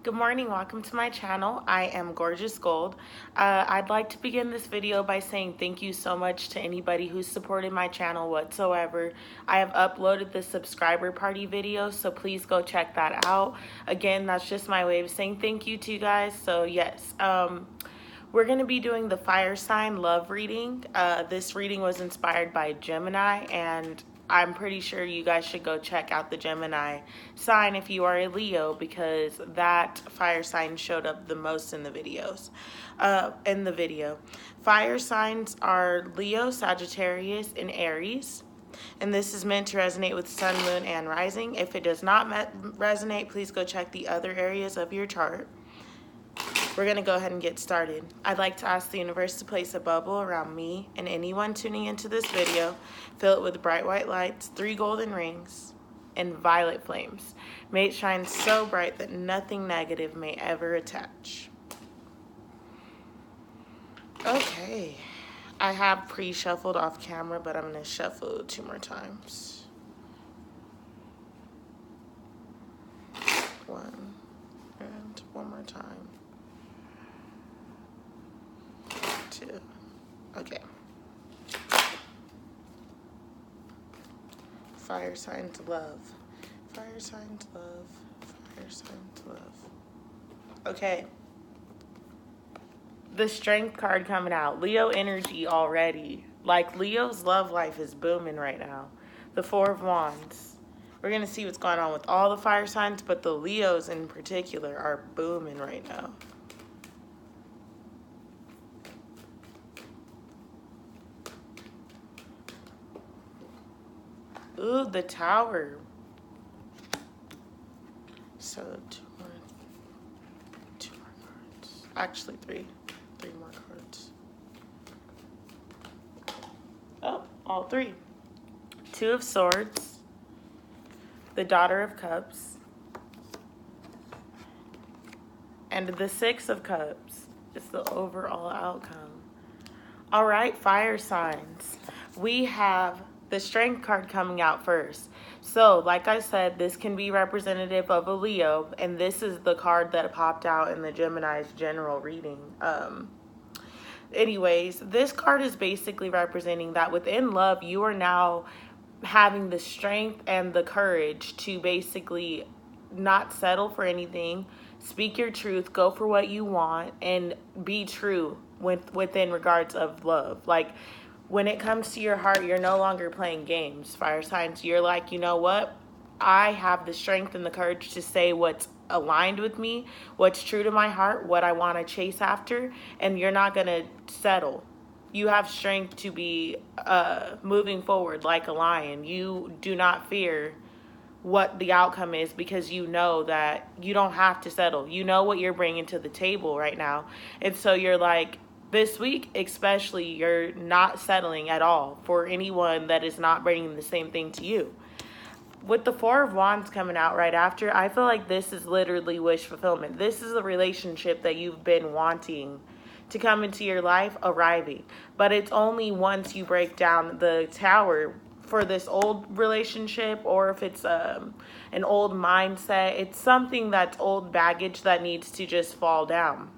Good morning, welcome to my channel. I am Gorgeous Gold. I'd like to begin this video by saying thank you so much to anybody who's supported my channel whatsoever. I have uploaded the subscriber party video, so please go check that out. Again, that's just my way of saying thank you to you guys. So yes, we're going to be doing the fire sign love reading. This reading was inspired by Gemini, and I'm pretty sure you guys should go check out the Gemini sign if you are a Leo, because that fire sign showed up the most in the videos. Fire signs are Leo, Sagittarius, and Aries. And this is meant to resonate with sun, moon, and rising. If it does not resonate, please go check the other areas of your chart. We're going to go ahead and get started. I'd like to ask the universe to place a bubble around me and anyone tuning into this video. Fill it with bright white lights, 3 golden rings, and violet flames. May it shine so bright that nothing negative may ever attach. Okay. I have pre-shuffled off camera, but I'm going to shuffle 2 more times. 1 and 1 more time. 2. Okay. Fire signs love. Fire signs love. Fire signs love. Okay. The strength card coming out. Leo energy already. Like, Leo's love life is booming right now. The 4 of Wands. We're going to see what's going on with all the fire signs, but the Leos in particular are booming right now. Ooh, the Tower. So 2 more cards. Actually 3 more cards. Oh, all 3. 2 of Swords. The Daughter of Cups. And the 6 of Cups is the overall outcome. All right, fire signs. We have the Strength card coming out first. So, like I said, this can be representative of a Leo, and this is the card that popped out in the Gemini's general reading. Anyways, this card is basically representing that within love, you are now having the strength and the courage to basically not settle for anything, speak your truth, go for what you want, and be true within regards of love. Like, when it comes to your heart, you're no longer playing games, fire signs. You're like, you know what? I have the strength and the courage to say what's aligned with me, what's true to my heart, what I want to chase after, and you're not going to settle. You have strength to be moving forward like a lion. You do not fear what the outcome is, because you know that you don't have to settle. You know what you're bringing to the table right now. And so you're like, this week especially, you're not settling at all for anyone that is not bringing the same thing to you. With the 4 of Wands coming out right after, I feel like this is literally wish fulfillment. This is a relationship that you've been wanting to come into your life arriving. But it's only once you break down the Tower for this old relationship, or if it's an old mindset, it's something that's old baggage that needs to just fall down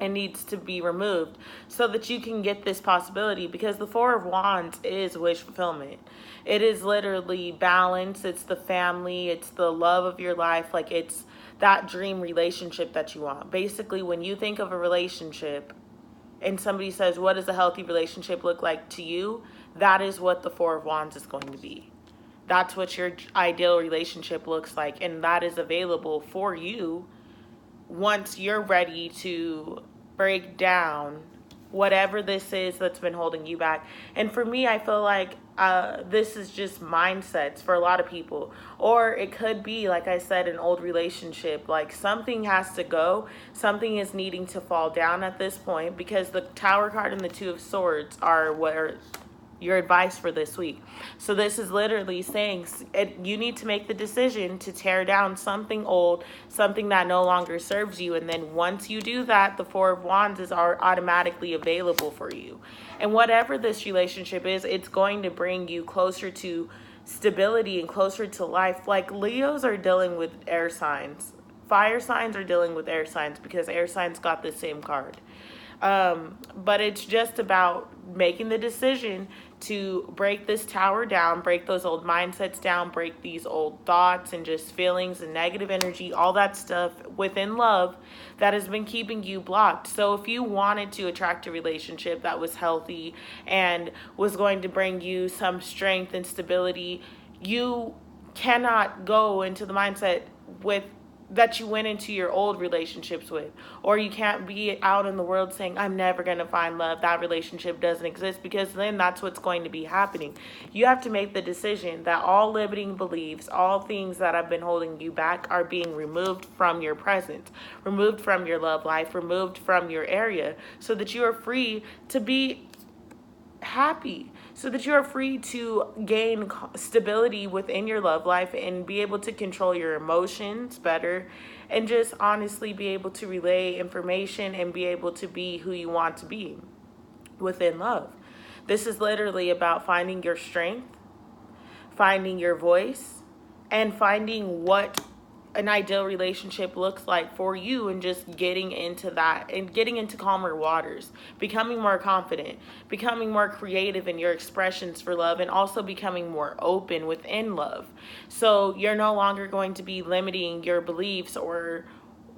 and needs to be removed so that you can get this possibility, because the 4 of Wands is wish fulfillment. It is literally balance. It's the family. It's the love of your life. Like, it's that dream relationship that you want. Basically, when you think of a relationship and somebody says, what does a healthy relationship look like to you? That is what the 4 of Wands is going to be. That's what your ideal relationship looks like, and that is available for you once you're ready to break down whatever this is that's been holding you back. And for me, I feel like this is just mindsets for a lot of people. Or it could be, like I said, an old relationship. Like, something has to go. Something is needing to fall down at this point, because the Tower card and the 2 of Swords are what are your advice for this week. So this is literally saying you need to make the decision to tear down something old, something that no longer serves you. And then once you do that, the 4 of Wands is automatically available for you. And whatever this relationship is, it's going to bring you closer to stability and closer to life. Like, Leos are dealing with air signs Fire signs are dealing with air signs because air signs got the same card. But it's just about making the decision to break this tower down, break those old mindsets down, break these old thoughts and just feelings and negative energy, all that stuff within love that has been keeping you blocked. So if you wanted to attract a relationship that was healthy and was going to bring you some strength and stability, you cannot go into the mindset with that you went into your old relationships with. Or you can't be out in the world saying, I'm never going to find love. That relationship doesn't exist, because then that's what's going to be happening. You have to make the decision that all limiting beliefs, all things that have been holding you back are being removed from your presence, removed from your love life, removed from your area, so that you are free to be happy, so that you are free to gain stability within your love life and be able to control your emotions better, and just honestly be able to relay information and be able to be who you want to be within love. This is literally about finding your strength, finding your voice, and finding what an ideal relationship looks like for you, and just getting into that and getting into calmer waters, becoming more confident, becoming more creative in your expressions for love, and also becoming more open within love. So you're no longer going to be limiting your beliefs, or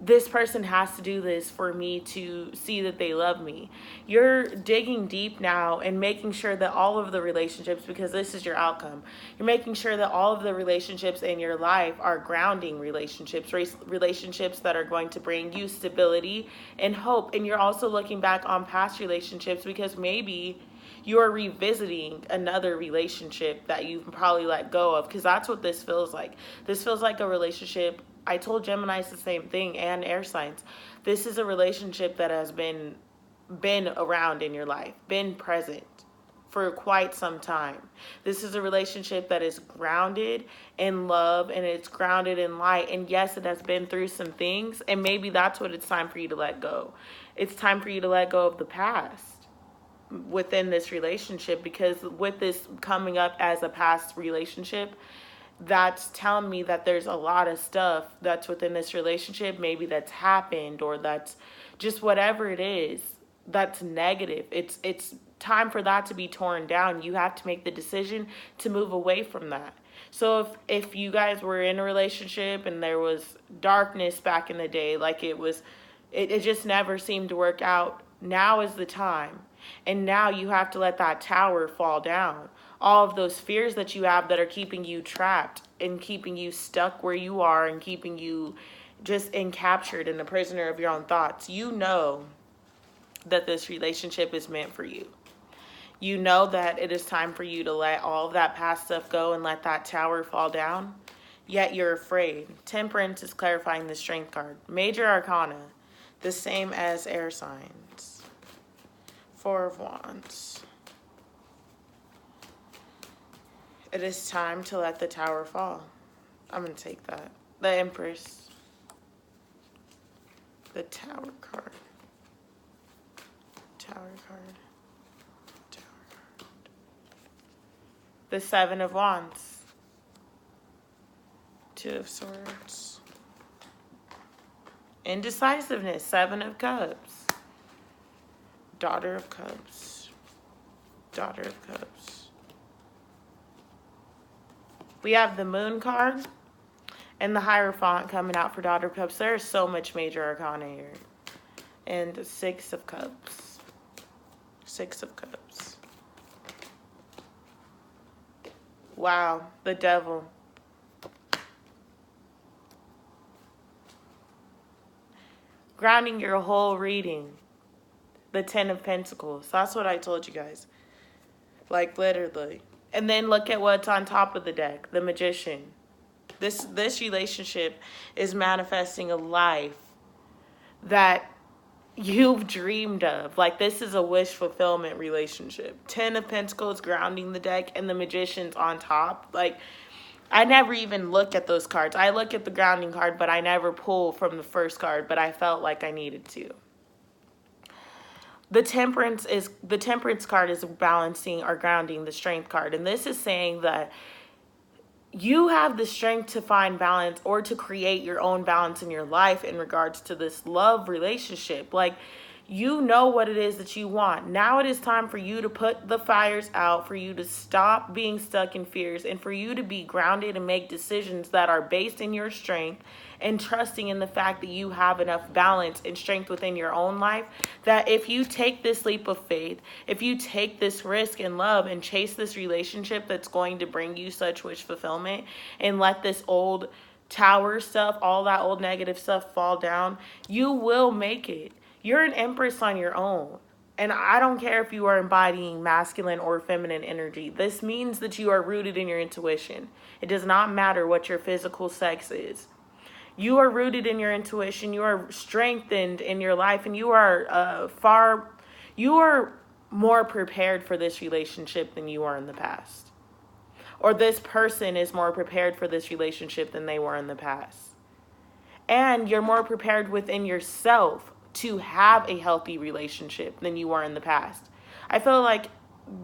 this person has to do this for me to see that they love me. You're digging deep now and making sure that all of the relationships, because this is your outcome, you're making sure that all of the relationships in your life are grounding relationships, relationships that are going to bring you stability and hope. And you're also looking back on past relationships, because maybe you are revisiting another relationship that you've probably let go of, because that's what this feels like. This feels like a relationship. I told Geminis the same thing, and air signs. This is a relationship that has been around in your life, been present for quite some time. This is a relationship that is grounded in love, and it's grounded in light. And yes, it has been through some things, and maybe that's what it's time for you to let go. It's time for you to let go of the past within this relationship, because with this coming up as a past relationship, that's telling me that there's a lot of stuff that's within this relationship, maybe that's happened, or that's just whatever it is that's negative. It's time for that to be torn down. You have to make the decision to move away from that. So if you guys were in a relationship and there was darkness back in the day, like it just never seemed to work out, now is the time. And now you have to let that tower fall down. All of those fears that you have that are keeping you trapped and keeping you stuck where you are and keeping you just encaptured and a prisoner of your own thoughts. You know that this relationship is meant for you. You know that it is time for you to let all of that past stuff go and let that tower fall down. Yet you're afraid. Temperance is clarifying the strength card. Major Arcana, the same as air signs. Four of Wands. It is time to let the tower fall. I'm going to take that. The Empress. The Tower card. Tower card. Tower card. The Seven of Wands. Two of Swords. Indecisiveness. Seven of Cups. Daughter of Cups. Daughter of Cups. We have the Moon card and the Hierophant coming out for Daughter of Cups. There's so much major arcana here. And the Six of Cups. Six of Cups. Wow, the Devil. Grounding your whole reading. The Ten of Pentacles. That's what I told you guys. Like, literally. And then look at what's on top of the deck. The Magician. This relationship is manifesting a life that you've dreamed of. Like, this is a wish fulfillment relationship. Ten of Pentacles grounding the deck, and the Magician's on top. Like, I never even look at those cards. I look at the grounding card, but I never pull from the first card, but I felt like I needed to. The Temperance card is balancing or grounding the Strength card. And this is saying that you have the strength to find balance or to create your own balance in your life in regards to this love relationship. Like, you know what it is that you want. Now it is time for you to put the fires out, for you to stop being stuck in fears, and for you to be grounded and make decisions that are based in your strength and trusting in the fact that you have enough balance and strength within your own life, that if you take this leap of faith, if you take this risk in love and chase this relationship that's going to bring you such wish fulfillment, and let this old tower stuff, all that old negative stuff fall down, you will make it. You're an empress on your own. And I don't care if you are embodying masculine or feminine energy. This means that you are rooted in your intuition. It does not matter what your physical sex is. You are rooted in your intuition. You are strengthened in your life, and you are you are more prepared for this relationship than you are in the past. Or this person is more prepared for this relationship than they were in the past. And you're more prepared within yourself to have a healthy relationship than you were in the past. I feel like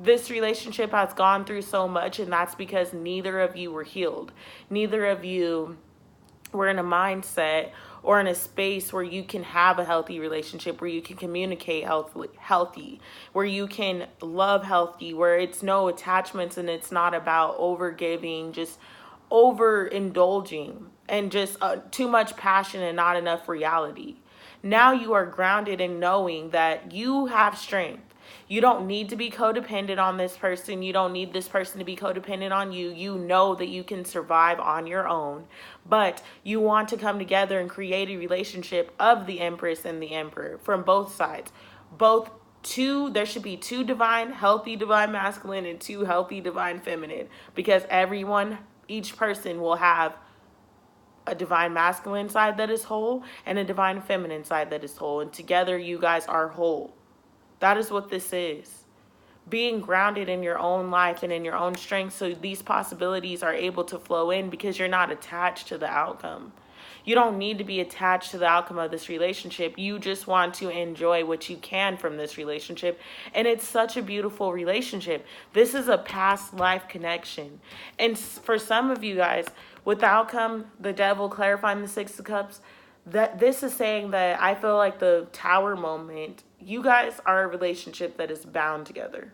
this relationship has gone through so much, and that's because neither of you were healed. Neither of you were in a mindset or in a space where you can have a healthy relationship, where you can communicate healthy, where you can love healthy, where it's no attachments and it's not about over giving, just overindulging, and just too much passion and not enough reality. Now you are grounded in knowing that you have strength. You don't need to be codependent on this person. You don't need this person to be codependent on you. You know that you can survive on your own, but you want to come together and create a relationship of the Empress and the Emperor from both sides. There should be two divine, healthy divine masculine and two healthy divine feminine, because each person will have a divine masculine side that is whole and a divine feminine side that is whole. And together you guys are whole. That is what this is. Being grounded in your own life and in your own strength, so these possibilities are able to flow in because you're not attached to the outcome. You don't need to be attached to the outcome of this relationship. You just want to enjoy what you can from this relationship. And it's such a beautiful relationship. This is a past life connection. And for some of you guys, with the outcome, the devil clarifying the Six of Cups, that this is saying that I feel like the tower moment, you guys are a relationship that is bound together.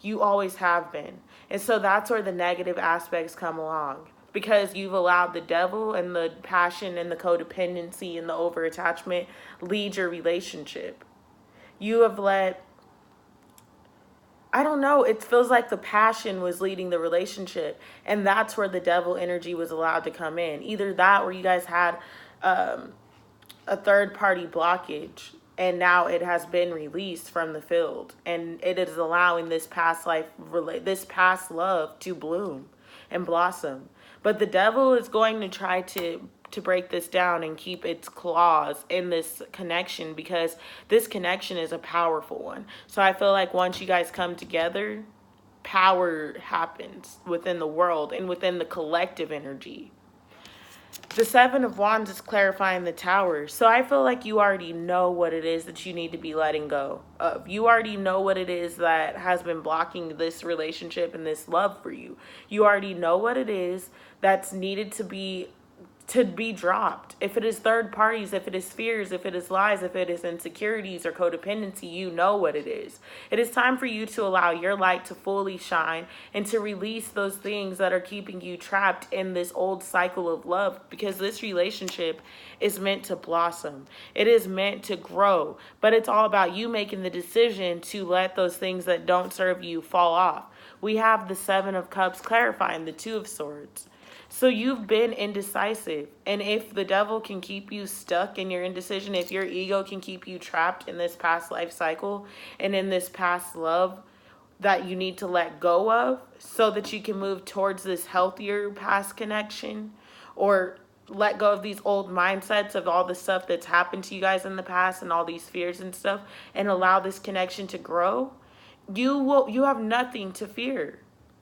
You always have been. And so that's where the negative aspects come along, because you've allowed the devil and the passion and the codependency and the over-attachment lead your relationship. You have let, I don't know, it feels like the passion was leading the relationship, and that's where the devil energy was allowed to come in. Either that, or you guys had a third party blockage, and now it has been released from the field, and it is allowing this past love to bloom and blossom. But the devil is going to try to break this down and keep its claws in this connection, because this connection is a powerful one. So I feel like once you guys come together, power happens within the world and within the collective energy. The Seven of Wands is clarifying the Tower. So I feel like you already know what it is that you need to be letting go of. You already know what it is that has been blocking this relationship and this love for you. You already know what it is that's needed to be dropped. If it is third parties, if it is fears, if it is lies, if it is insecurities or codependency, you know what it is. It is time for you to allow your light to fully shine and to release those things that are keeping you trapped in this old cycle of love, because this relationship is meant to blossom. It is meant to grow, but it's all about you making the decision to let those things that don't serve you fall off. We have the Seven of Cups clarifying the Two of Swords. So you've been indecisive. And if the devil can keep you stuck in your indecision, if your ego can keep you trapped in this past life cycle and in this past love that you need to let go of so that you can move towards this healthier past connection, or let go of these old mindsets of all the stuff that's happened to you guys in the past and all these fears and stuff, and allow this connection to grow, you have nothing to fear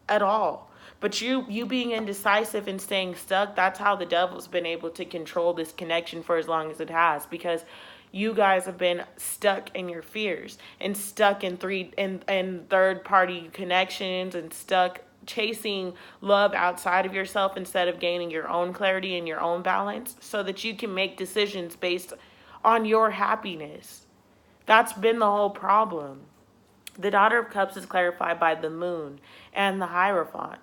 at all. But you being indecisive and staying stuck, that's how the devil's been able to control this connection for as long as it has, because you guys have been stuck in your fears and stuck in third party connections and stuck chasing love outside of yourself instead of gaining your own clarity and your own balance so that you can make decisions based on your happiness. That's been the whole problem. The Daughter of Cups is clarified by the moon and the Hierophant.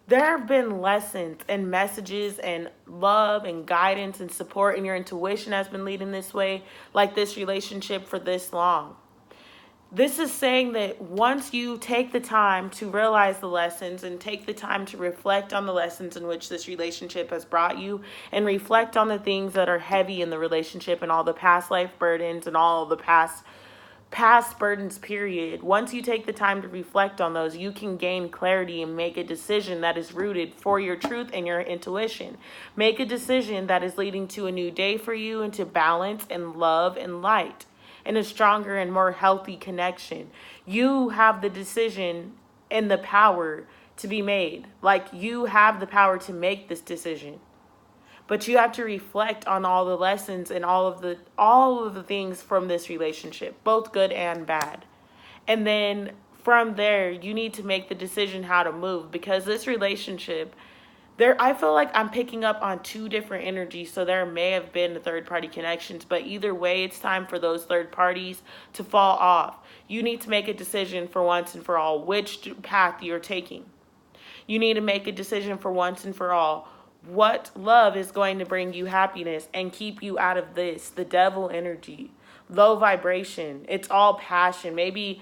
There have been lessons and messages and love and guidance and support, and your intuition has been leading this way, like this relationship, for this long. This is saying that once you take the time to realize the lessons and take the time to reflect on the lessons in which this relationship has brought you, and reflect on the things that are heavy in the relationship and all the past life burdens and all the past burdens, period. Once you take the time to reflect on those, you can gain clarity and make a decision that is rooted for your truth and your intuition. Make a decision that is leading to a new day for you, and to balance and love and light and a stronger and more healthy connection. You have the decision and the power to be made. Like, you have the power to make this decision. But you have to reflect on all the lessons and all of the things from this relationship, both good and bad. And then from there, you need to make the decision how to move, because this relationship, I feel like I'm picking up on two different energies, so there may have been third party connections, but either way, it's time for those third parties to fall off. You need to make a decision for once and for all which path you're taking. You need to make a decision for once and for all what love is going to bring you happiness and keep you out of the devil energy, low vibration. It's all passion. Maybe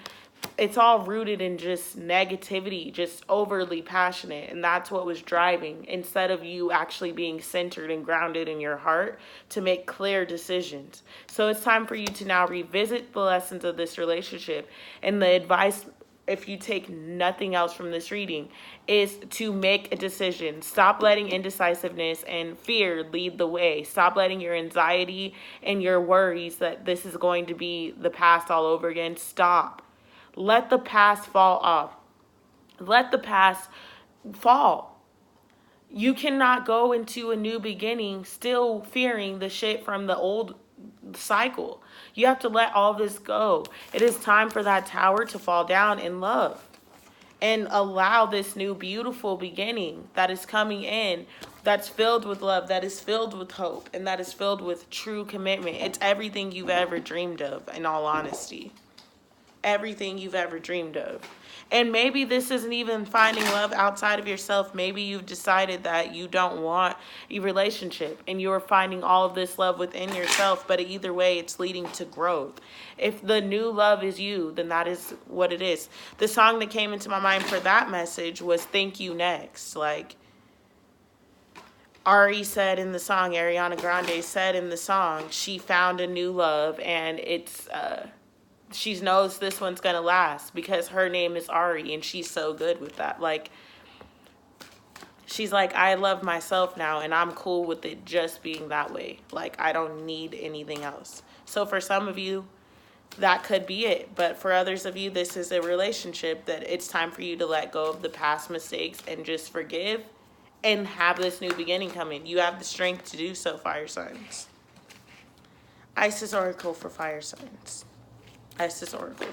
it's all rooted in just negativity, just overly passionate. And that's what was driving, instead of you actually being centered and grounded in your heart to make clear decisions. So it's time for you to now revisit the lessons of this relationship. And the advice, if you take nothing else from this reading, is to make a decision. Stop letting indecisiveness and fear lead the way. Stop letting your anxiety and your worries that this is going to be the past all over again. Stop. Let the past fall off. Let the past fall. You cannot go into a new beginning still fearing the shit from the old cycle. You have to let all this go. It is time for that tower to fall down in love and allow this new beautiful beginning that is coming in, that's filled with love, that is filled with hope, and that is filled with true commitment. It's everything you've ever dreamed of, in all honesty. Everything you've ever dreamed of. And maybe this isn't even finding love outside of yourself. Maybe you've decided that you don't want a relationship and you're finding all of this love within yourself, but either way, it's leading to growth. If the new love is you, then that is what it is. The song that came into my mind for that message was Thank You Next. Like Ari said in the song, Ariana Grande said in the song, she found a new love, and it's, she knows this one's gonna last because her name is Ari, and she's so good with that. Like, she's like, I love myself now, and I'm cool with it just being that way. Like, I don't need anything else. So for some of you, that could be it. But for others of you, this is a relationship that it's time for you to let go of the past mistakes and just forgive and have this new beginning come in. You have the strength to do so, fire signs. Isis Oracle for fire signs. Isis Oracle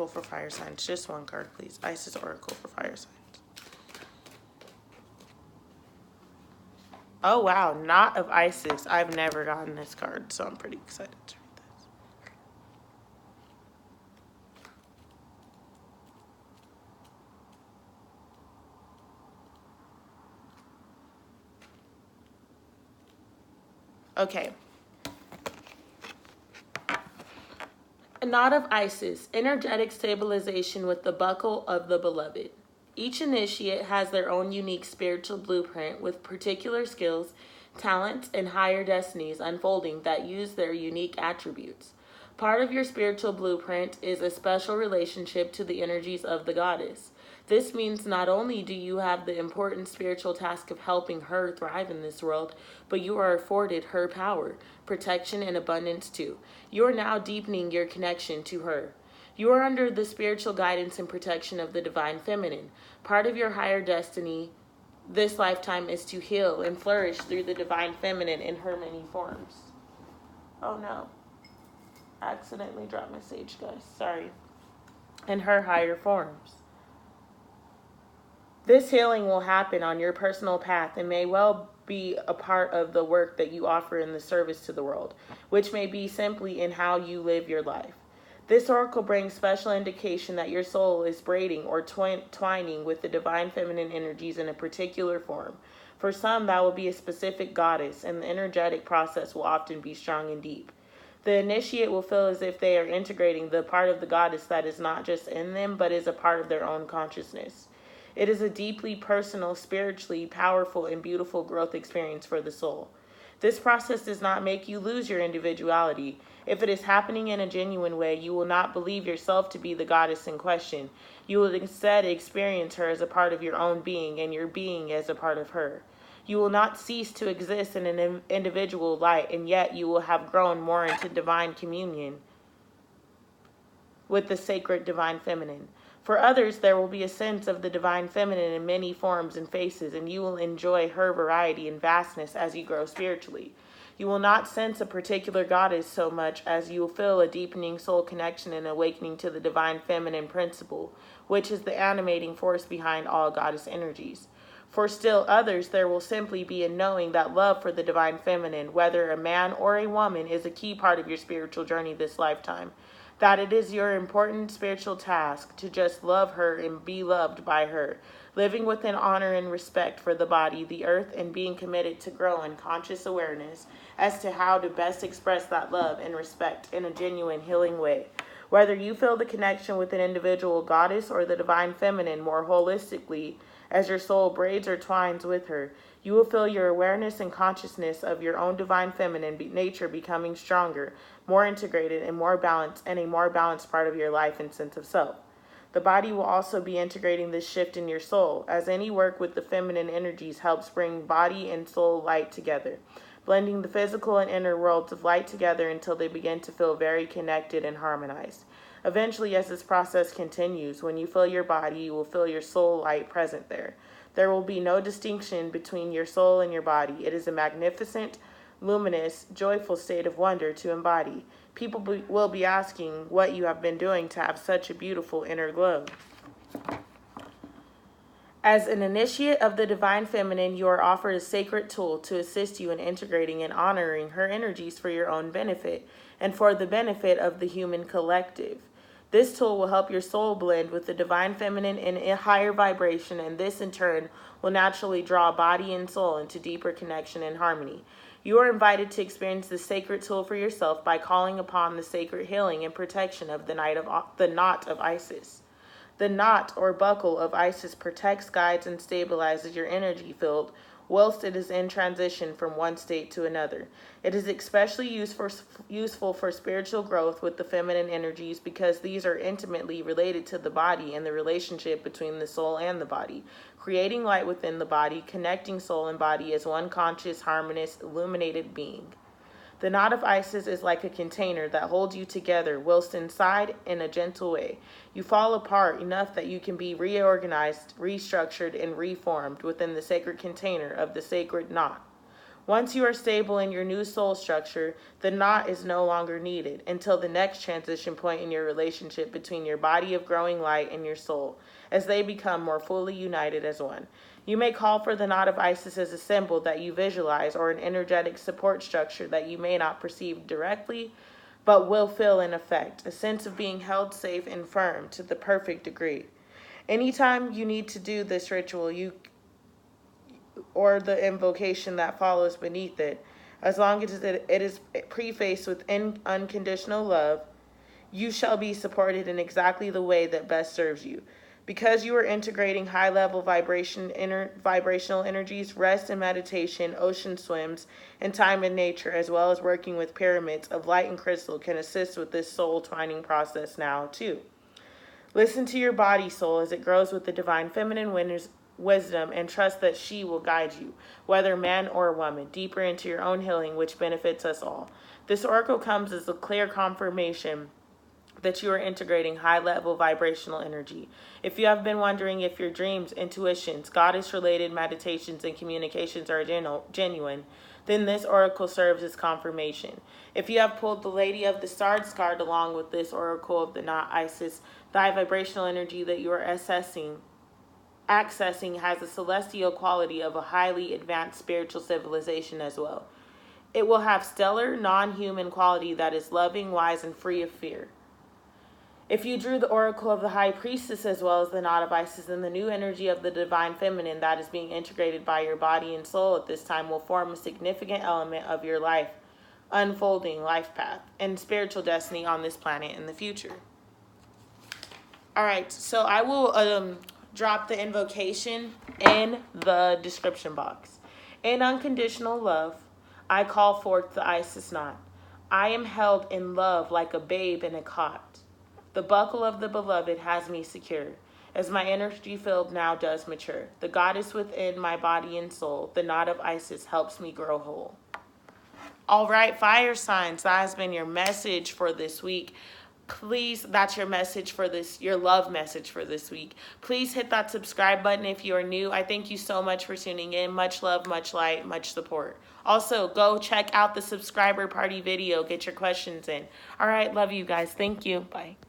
for fire signs. Just one card, please. Isis Oracle for fire signs. Oh, wow. Knot of Isis. I've never gotten this card, so I'm pretty excited to read this. Okay. A knot of Isis, energetic stabilization with the buckle of the beloved. Each initiate has their own unique spiritual blueprint with particular skills, talents, and higher destinies unfolding that use their unique attributes. Part of your spiritual blueprint is a special relationship to the energies of the goddess. This means not only do you have the important spiritual task of helping her thrive in this world, but you are afforded her power, protection, and abundance too. You are now deepening your connection to her. You are under the spiritual guidance and protection of the divine feminine. Part of your higher destiny this lifetime is to heal and flourish through the divine feminine in her many forms. Oh no. I accidentally dropped my sage, guys. Sorry. in her higher forms. This healing will happen on your personal path and may well be a part of the work that you offer in the service to the world, which may be simply in how you live your life. This oracle brings special indication that your soul is braiding or twining with the divine feminine energies in a particular form. For some, that will be a specific goddess, and the energetic process will often be strong and deep. The initiate will feel as if they are integrating the part of the goddess that is not just in them, but is a part of their own consciousness. It is a deeply personal, spiritually powerful, and beautiful growth experience for the soul. This process does not make you lose your individuality. If it is happening in a genuine way, you will not believe yourself to be the goddess in question. You will instead experience her as a part of your own being and your being as a part of her. You will not cease to exist in an individual light, and yet you will have grown more into divine communion with the sacred divine feminine. For others, there will be a sense of the divine feminine in many forms and faces, and you will enjoy her variety and vastness as you grow spiritually. You will not sense a particular goddess so much as you will feel a deepening soul connection and awakening to the divine feminine principle, which is the animating force behind all goddess energies. For still others, there will simply be a knowing that love for the divine feminine, whether a man or a woman, is a key part of your spiritual journey this lifetime. That it is your important spiritual task to just love her and be loved by her, living with an honor and respect for the body, the earth, and being committed to grow in conscious awareness as to how to best express that love and respect in a genuine healing way. Whether you feel the connection with an individual goddess or the divine feminine more holistically, as your soul braids or twines with her, you will feel your awareness and consciousness of your own divine feminine nature becoming stronger, more integrated, and more balanced, and a more balanced part of your life and sense of self. The body will also be integrating this shift in your soul, as any work with the feminine energies helps bring body and soul light together, blending the physical and inner worlds of light together until they begin to feel very connected and harmonized. Eventually, as this process continues, when you feel your body, you will feel your soul light present there. There will be no distinction between your soul and your body. It is a magnificent, luminous, joyful state of wonder to embody. People will be asking what you have been doing to have such a beautiful inner glow. As an initiate of the divine feminine, you are offered a sacred tool to assist you in integrating and honoring her energies for your own benefit and for the benefit of the human collective. This tool will help your soul blend with the divine feminine in a higher vibration, and this in turn will naturally draw body and soul into deeper connection and harmony. You are invited to experience this sacred tool for yourself by calling upon the sacred healing and protection of the knot of Isis. The knot or buckle of Isis protects, guides, and stabilizes your energy field whilst it is in transition from one state to another. It is especially useful for spiritual growth with the feminine energies because these are intimately related to the body and the relationship between the soul and the body, creating light within the body, connecting soul and body as one conscious, harmonious, illuminated being. The knot of Isis is like a container that holds you together whilst inside in a gentle way. You fall apart enough that you can be reorganized, restructured, and reformed within the sacred container of the sacred knot. Once you are stable in your new soul structure, the knot is no longer needed until the next transition point in your relationship between your body of growing light and your soul, as they become more fully united as one. You may call for the knot of Isis as a symbol that you visualize or an energetic support structure that you may not perceive directly, but will feel in effect, a sense of being held safe and firm to the perfect degree. Anytime you need to do this ritual, or the invocation that follows beneath it, as long as it is prefaced with unconditional love, you shall be supported in exactly the way that best serves you. Because you are integrating high-level vibrational energies, rest and meditation, ocean swims, and time in nature, as well as working with pyramids of light and crystal can assist with this soul twining process now, too. Listen to your body, soul, as it grows with the divine feminine wisdom, and trust that she will guide you, whether man or woman, deeper into your own healing, which benefits us all. This oracle comes as a clear confirmation that you are integrating high level vibrational energy. If you have been wondering if your dreams, intuitions, goddess related meditations, and communications are genuine, then this oracle serves as confirmation. If you have pulled the Lady of the Stars card along with this oracle of the Knot Isis, the high vibrational energy that you are accessing has a celestial quality of a highly advanced spiritual civilization as well. It will have stellar, non-human quality that is loving, wise, and free of fear. If you drew the oracle of the High Priestess as well as the Knot of Isis, then the new energy of the Divine Feminine that is being integrated by your body and soul at this time will form a significant element of your life, unfolding life path, and spiritual destiny on this planet in the future. All right, so I will drop the invocation in the description box. In unconditional love, I call forth the Isis knot. I am held in love like a babe in a cot. The buckle of the beloved has me secure, as my energy field now does mature. The goddess within my body and soul, the knot of Isis, helps me grow whole. All right, fire signs, that has been your message for this week. Please, that's your message for this, your love message for this week. Please hit that subscribe button if you are new. I thank you so much for tuning in. Much love, much light, much support. Also, go check out the subscriber party video. Get your questions in. All right, love you guys. Thank you. Bye.